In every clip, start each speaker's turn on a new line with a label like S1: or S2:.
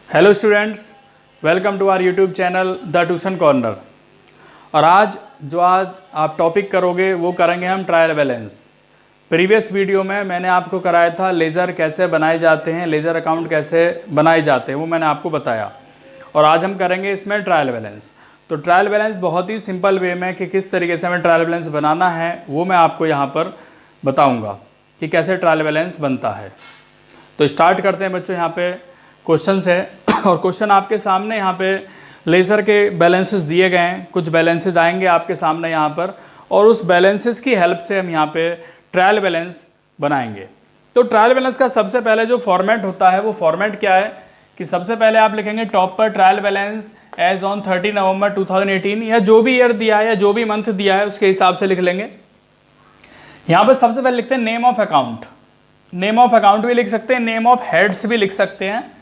S1: Hello students, welcome to our YouTube channel the tuition corner. और आज आप topic करोगे वो करेंगे हम ट्रायल बैलेंस। प्रीवियस वीडियो में मैंने आपको कराया था लेज़र कैसे बनाए जाते हैं, लेज़र अकाउंट कैसे बनाए जाते हैं वो मैंने आपको बताया। और आज हम करेंगे इसमें ट्रायल बैलेंस। तो ट्रायल बैलेंस बहुत ही सिंपल वे में कि किस तरीके से हमें ट्रायल बैलेंस बनाना है वो मैं आपको यहाँ पर बताऊँगा कि कैसे ट्रायल बैलेंस बनता है। तो स्टार्ट करते हैं बच्चों। यहाँ पे क्वेश्चन है और क्वेश्चन आपके सामने यहाँ पे लेज़र के बैलेंसेस दिए गए हैं। कुछ बैलेंसेस आएंगे आपके सामने यहाँ पर और उस बैलेंसेस की हेल्प से हम यहाँ पे ट्रायल बैलेंस बनाएंगे। तो ट्रायल बैलेंस का सबसे पहले जो फॉर्मेट होता है वो फॉर्मेट क्या है कि सबसे पहले आप लिखेंगे टॉप पर ट्रायल बैलेंस एज ऑन 30 नवंबर 2018 या जो भी ईयर दिया है या जो भी मंथ दिया है उसके हिसाब से लिख लेंगे। यहाँ पर सबसे पहले लिखते हैं name of account. Name of account भी लिख सकते हैं, नेम ऑफ हेड्स भी लिख सकते हैं।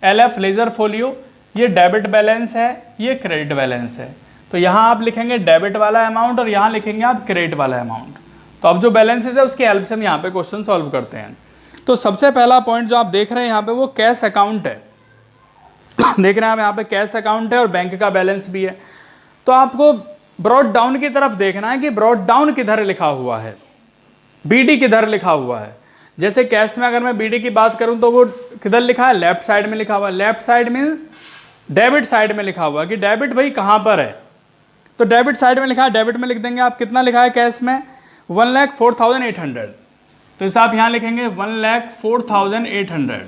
S1: LF लेजर फोलियो, ये डेबिट बैलेंस है, ये क्रेडिट बैलेंस है। तो यहाँ आप लिखेंगे डेबिट वाला अमाउंट और यहाँ लिखेंगे आप क्रेडिट वाला अमाउंट। तो अब जो बैलेंसेस है उसकी हेल्प से हम यहाँ पे क्वेश्चन सॉल्व करते हैं। तो सबसे पहला पॉइंट जो आप देख रहे हैं यहाँ पे वो कैश अकाउंट है। देख रहे हैं आप यहाँ पे कैश अकाउंट है और बैंक का बैलेंस भी है। तो आपको ब्रॉड डाउन की तरफ देखना है कि ब्रॉड डाउन किधर लिखा हुआ है, BD किधर लिखा हुआ है। जैसे कैश में अगर मैं BD की बात करूं तो वो किधर लिखा है, लेफ्ट साइड में लिखा हुआ है। Left side means debit side में लिखा हुआ है कि डेबिट भाई कहां पर है। तो डेबिट साइड में लिखा है, डेबिट में लिख देंगे आप। कितना लिखा है कैश में 1,04,800। तो इसे आप यहां लिखेंगे 1,04,800।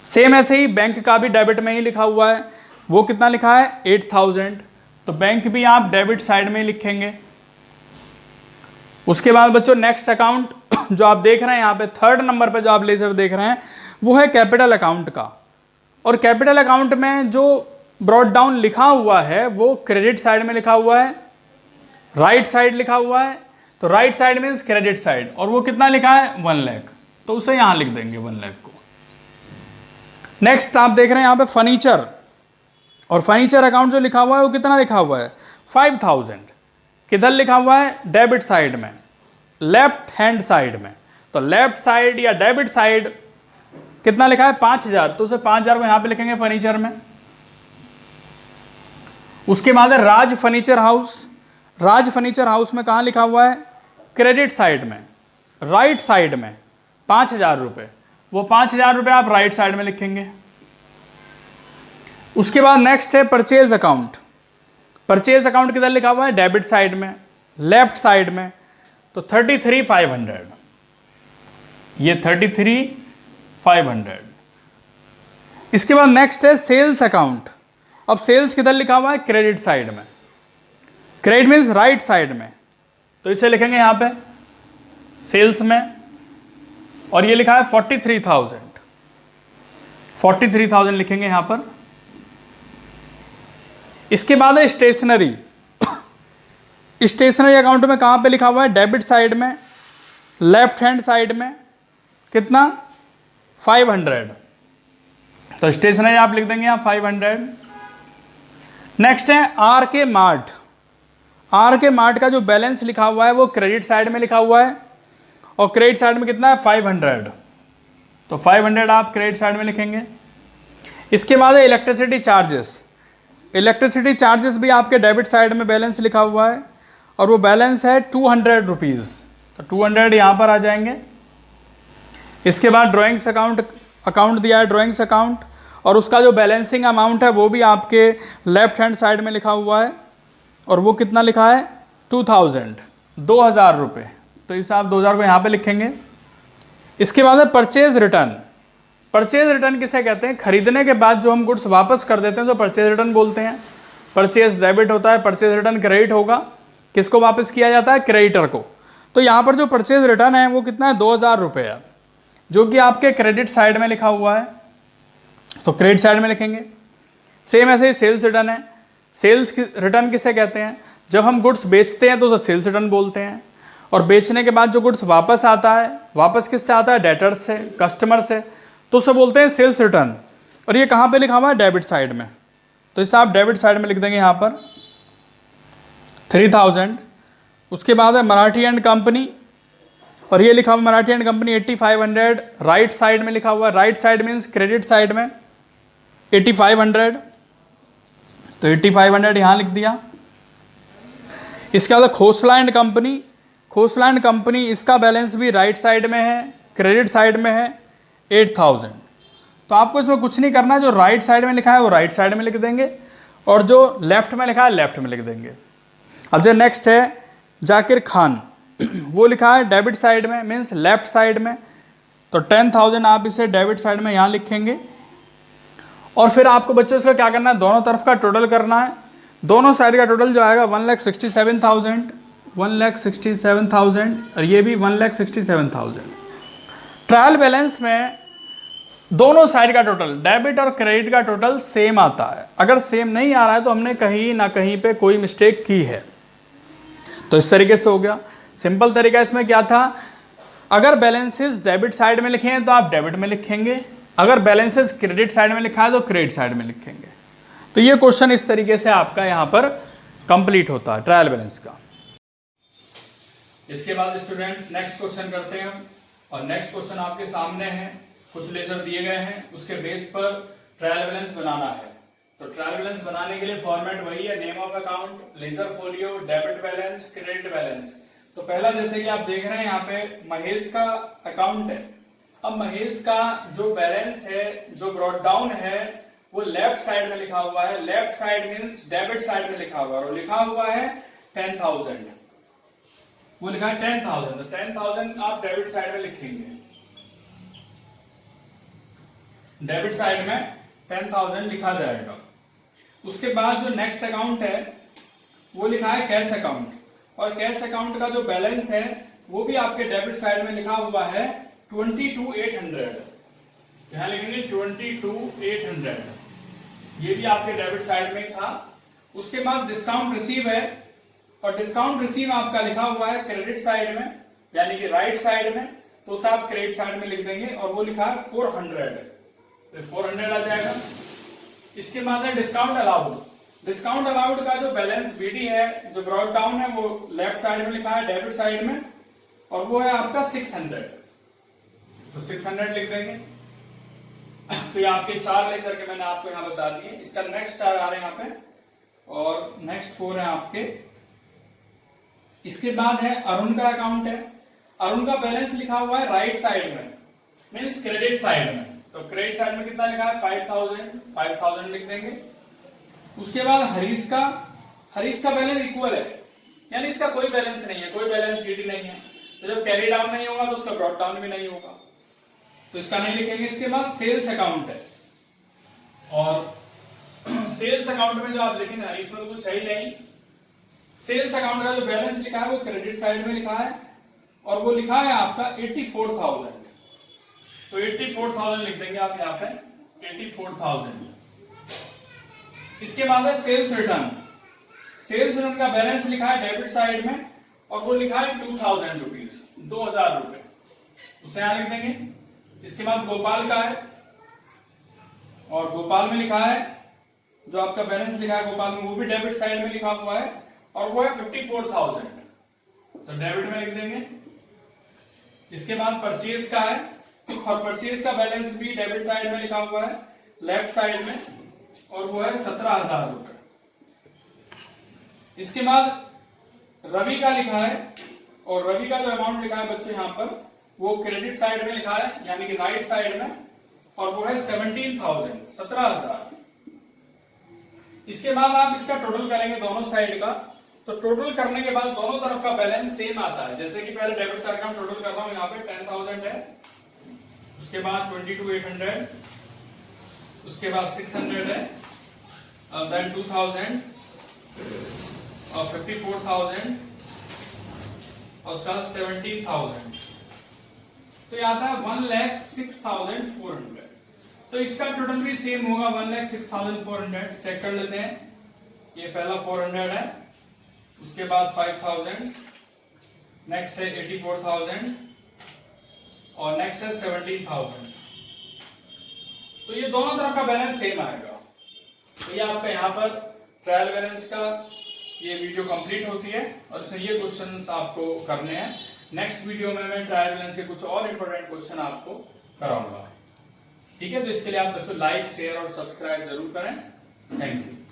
S1: सेम ऐसे ही बैंक का भी डेबिट में ही लिखा हुआ है। वो कितना लिखा है 8,000। तो बैंक भी आप डेबिट साइड में ही लिखेंगे। उसके बाद बच्चों नेक्स्ट अकाउंट जो आप देख रहे हैं यहाँ पे थर्ड नंबर पे जो आप लेजर देख रहे हैं वो है कैपिटल अकाउंट का। और कैपिटल अकाउंट में जो ब्रॉड डाउन लिखा हुआ है वो क्रेडिट साइड में लिखा हुआ है, राइट साइड लिखा हुआ है। तो right side means credit side. और वो कितना लिखा है 1 लाख। तो उसे यहां लिख देंगे 1 लाख को। नेक्स्ट आप देख रहे हैं यहाँ पे फर्नीचर। और फर्नीचर अकाउंट जो लिखा हुआ है वो कितना लिखा हुआ है 5,000। किधर लिखा हुआ है डेबिट साइड में, लेफ्ट हैंड साइड में। तो लेफ्ट साइड या डेबिट साइड कितना लिखा है 5,000। तो उसे 5,000 को यहां पे लिखेंगे फर्नीचर में। उसके बाद है राज फर्नीचर हाउस। राज फर्नीचर हाउस में कहां लिखा हुआ है क्रेडिट साइड में, राइट साइड में 5,000 रुपए। वो 5,000 रुपए आप राइट साइड में लिखेंगे। उसके बाद नेक्स्ट है परचेज अकाउंट। परचेज अकाउंट किधर लिखा हुआ है डेबिट साइड में, लेफ्ट साइड में। तो 33,500। ये 33,500। इसके बाद नेक्स्ट है सेल्स अकाउंट। अब सेल्स किधर लिखा हुआ है क्रेडिट साइड में, क्रेडिट मीन्स राइट साइड में। तो इसे लिखेंगे यहां पे सेल्स में। और ये लिखा है 43,000। 43,000 लिखेंगे यहां पर। इसके बाद है स्टेशनरी। स्टेशनरी अकाउंट में कहां पे लिखा हुआ है डेबिट साइड में, लेफ्ट हैंड साइड में। कितना 500। तो स्टेशनरी आप लिख देंगे यहां 500। नेक्स्ट है RK मार्ट। RK मार्ट का जो बैलेंस लिखा हुआ है वो क्रेडिट साइड में लिखा हुआ है और क्रेडिट साइड में कितना है 500। तो 500 आप क्रेडिट साइड में लिखेंगे। इसके बाद है इलेक्ट्रिसिटी चार्जेस। इलेक्ट्रिसिटी चार्जेस भी आपके डेबिट साइड में बैलेंस लिखा हुआ है और वो बैलेंस है 200 रुपीज़। तो 200 यहाँ पर आ जाएंगे। इसके बाद ड्राइंग्स अकाउंट दिया है, ड्राइंग्स अकाउंट। और उसका जो बैलेंसिंग अमाउंट है वो भी आपके लेफ्ट हैंड साइड में लिखा हुआ है और वो कितना लिखा है 2,000 रुपये। तो इसे आप 2,000 को यहाँ पर लिखेंगे। इसके बाद है परचेज रिटर्न। परचेज रिटर्न किसे कहते हैं, खरीदने के बाद जो हम गुड्स वापस कर देते हैं तो परचेज रिटर्न बोलते हैं। परचेज डेबिट होता है, परचेज रिटर्न क्रेडिट होगा। किसको वापस किया जाता है क्रेडिटर को। तो यहाँ पर जो परचेज रिटर्न है वो कितना है 2,000 रुपये है, जो कि आपके क्रेडिट साइड में लिखा हुआ है। तो क्रेडिट साइड में लिखेंगे। सेम ऐसे ही सेल्स रिटर्न है। सेल्स रिटर्न किसे कहते हैं, जब हम गुड्स बेचते हैं तो उसे सेल्स रिटर्न बोलते हैं। और बेचने के बाद जो गुड्स वापस आता है, वापस किससे आता है डेटर्स से, कस्टमर से, तो उसे बोलते हैं सेल्स रिटर्न। और ये कहाँ पे लिखा हुआ है डेबिट साइड में। तो इसे आप डेबिट साइड में लिख देंगे यहाँ पर 3,000। उसके बाद है मराठी एंड कंपनी और ये लिखा हुआ Marathi and company 8500 right side में लिखा हुआ है, right side means credit side में। 8500, तो 8500 यहाँ लिख दिया। इसके बाद Khosla and company, Khosla and company इसका बैलेंस भी राइट साइड में है, क्रेडिट साइड में है 8000। तो आपको इसमें कुछ नहीं करना है, जो राइट साइड में लिखा है वो राइट साइड में लिख देंगे और जो लेफ्ट में लिखा है लेफ्ट में लिख देंगे। अब जो नेक्स्ट है जाकिर खान, वो लिखा है डेबिट साइड में, मीन्स लेफ्ट साइड में, तो 10,000 आप इसे डेबिट साइड में यहाँ लिखेंगे। और फिर आपको बच्चों इसका क्या करना है, दोनों तरफ का टोटल करना है। दोनों साइड का टोटल जो आएगा 1,67,000, 1,67,000 और ये भी 1,67,000। ट्रायल बैलेंस में दोनों साइड का टोटल, डेबिट और क्रेडिट का टोटल सेम आता है। अगर सेम नहीं आ रहा है तो हमने कहीं ना कहीं पे कोई मिस्टेक की है। तो इस तरीके से हो गया। सिंपल तरीका इसमें क्या था, अगर बैलेंसेस डेबिट साइड में लिखे हैं तो आप डेबिट में लिखेंगे, अगर बैलेंसेस क्रेडिट साइड में लिखा है तो क्रेडिट साइड में लिखेंगे। तो ये क्वेश्चन इस तरीके से आपका यहाँ पर कंप्लीट होता है ट्रायल बैलेंस का। इसके बाद स्टूडेंट्स नेक्स्ट क्वेश्चन करते हैं हम, और नेक्स्ट क्वेश्चन आपके सामने है, कुछ लेजर दिए गए हैं, उसके बेस पर ट्रायल बैलेंस बनाना है। तो ट्रायल बैलेंस बनाने के लिए फॉर्मेट वही है, name of account, ledger folio, debit balance, credit balance. तो पहला जैसे कि आप देख रहे हैं यहाँ पे महेश का अकाउंट है। अब महेश का जो बैलेंस है, जो ब्रॉट डाउन है, वो लेफ्ट साइड में लिखा हुआ है। Left side means debit side में लिखा हुआ है, और लिखा हुआ है 10,000, वो लिखा है 10,000। तो 10,000 आप डेबिट साइड में लिखेंगे, डेबिट साइड में 10,000 लिखा जाएगा। उसके बाद जो नेक्स्ट अकाउंट है वो लिखा है कैश अकाउंट, और कैश अकाउंट का जो बैलेंस है वो भी आपके डेबिट साइड में लिखा हुआ है 22,800। यहां लिखेंगे 22,800, ये भी आपके डेबिट साइड में था। उसके बाद डिस्काउंट रिसीव है, और डिस्काउंट रिसीव आपका लिखा हुआ है क्रेडिट साइड में, यानी कि राइट साइड में, तो उसे आप क्रेडिट साइड में लिख देंगे, और वो लिखा है 400, तो 400 आ जाएगा। इसके बाद है डिस्काउंट अलाउड। डिस्काउंट अलाउड का जो बैलेंस बीडी है, जो ब्रॉट डाउन है, वो लेफ्ट साइड में लिखा है डेबिट साइड में, और वो है आपका 600, तो 600 लिख देंगे। तो ये आपके 4 लेजर के मैंने आपको यहां बता दिए। इसका नेक्स्ट 4 आ रहे हैं यहाँ पे, और नेक्स्ट 4 है आपके। इसके बाद है अरुण का अकाउंट है। अरुण का बैलेंस लिखा हुआ है राइट साइड में, मीन्स क्रेडिट साइड में। तो क्रेडिट साइड में कितना लिखा है 5,000 लिख देंगे। उसके बाद हरीश का बैलेंस इक्वल है, यानी इसका कोई बैलेंस नहीं है, कोई बैलेंस शीट नहीं है। तो जब कैरी डाउन नहीं होगा तो उसका ब्रॉट डाउन भी नहीं होगा, तो इसका नहीं लिखेंगे। इसके बाद सेल्स अकाउंट है, और सेल्स अकाउंट में जो आप लिखेंगे इसमें तो कुछ है ही नहीं। सेल्स अकाउंट का जो बैलेंस लिखा है वो क्रेडिट साइड में लिखा है, और वो लिखा है आपका 84,000, तो 84,000 लिख देंगे आप यहाँ पे 84,000। इसके बाद है सेल्स रिटर्न। सेल्स रिटर्न का बैलेंस लिखा है डेबिट साइड में, और वो लिखा है 2,000 रुपीज, 2,000 रुपए, उसे यहां लिख देंगे। इसके बाद गोपाल का है, और गोपाल में लिखा है जो आपका बैलेंस लिखा है गोपाल में, वो भी डेबिट साइड में लिखा हुआ है, और वो है 54,000, तो डेबिट में लिख देंगे। इसके बाद परचेज का है, और परचेज का बैलेंस भी डेबिट साइड में लिखा हुआ है लेफ्ट साइड में, और वो है 17,000 रुपए। इसके बाद रवि का लिखा है, और रवि का जो अमाउंट लिखा है बच्चों यहाँ पर, वो क्रेडिट साइड में लिखा है, यानी कि राइट साइड में, और वो है 17,000, 17,000। इसके बाद आप इसका टोटल करेंगे दोनों साइड का, तो टोटल करने के बाद दोनों तरफ का बैलेंस सेम आता है। जैसे कि पहले डेबिट साइड का टोटल कर रहा हूं, यहाँ पे 10,000 है, उसके बाद 22,800, उसके बाद 600 है, देन 2,000 और 54,000, और उसके बाद 17,000, तो यहाँ था 1,06,400। तो इसका टोटल भी सेम होगा 1,06,400। चेक कर लेते हैं। ये पहला 400 है, उसके बाद 5,000, नेक्स्ट है 84,000, और नेक्स्ट है 17,000। तो ये दोनों तरफ का बैलेंस सेम आएगा। तो ये आपका यहाँ पर ट्रायल बैलेंस का ये वीडियो कंप्लीट होती है, और इसमें ये क्वेश्चंस आपको करने हैं। नेक्स्ट वीडियो में मैं ट्रायल बैलेंस के कुछ और इंपॉर्टेंट क्वेश्चन आपको कराऊंगा। ठीक है, तो इसके लिए आप बच्चों लाइक शेयर और सब्सक्राइब जरूर करें। Thank you.